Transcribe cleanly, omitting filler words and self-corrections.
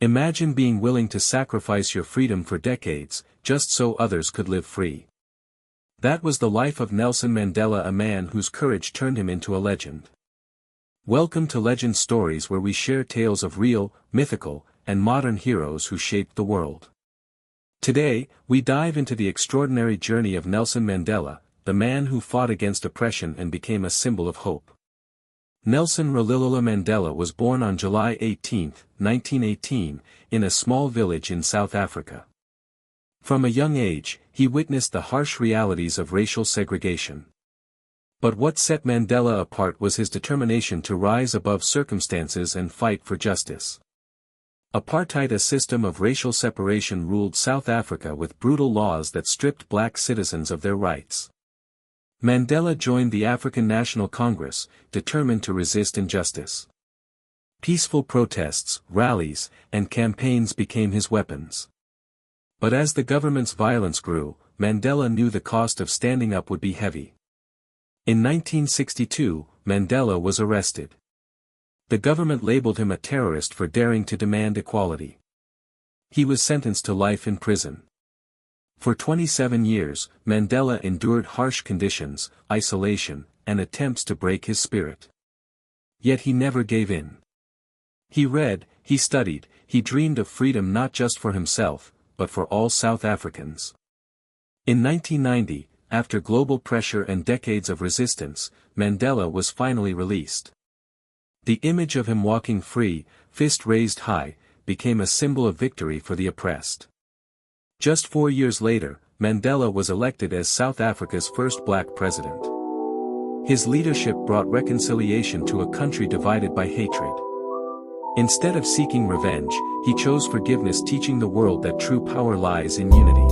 Imagine being willing to sacrifice your freedom for decades, just so others could live free. That was the life of Nelson Mandela, a man whose courage turned him into a legend. Welcome to Legend Stories, where we share tales of real, mythical, and modern heroes who shaped the world. Today, we dive into the extraordinary journey of Nelson Mandela, the man who fought against oppression and became a symbol of hope. Nelson Mandela was born on July 18, 1918, in a small village in South Africa. From a young age, he witnessed the harsh realities of racial segregation. But what set Mandela apart was his determination to rise above circumstances and fight for justice. Apartheid, a system of racial separation, ruled South Africa with brutal laws that stripped black citizens of their rights. Mandela joined the African National Congress, determined to resist injustice. Peaceful protests, rallies, and campaigns became his weapons. But as the government's violence grew, Mandela knew the cost of standing up would be heavy. In 1962, Mandela was arrested. The government labeled him a terrorist for daring to demand equality. He was sentenced to life in prison. For 27 years, Mandela endured harsh conditions, isolation, and attempts to break his spirit. Yet he never gave in. He read, he studied, he dreamed of freedom not just for himself, but for all South Africans. In 1990, after global pressure and decades of resistance, Mandela was finally released. The image of him walking free, fist raised high, became a symbol of victory for the oppressed. Just 4 years later, Mandela was elected as South Africa's first black president. His leadership brought reconciliation to a country divided by hatred. Instead of seeking revenge, he chose forgiveness, teaching the world that true power lies in unity.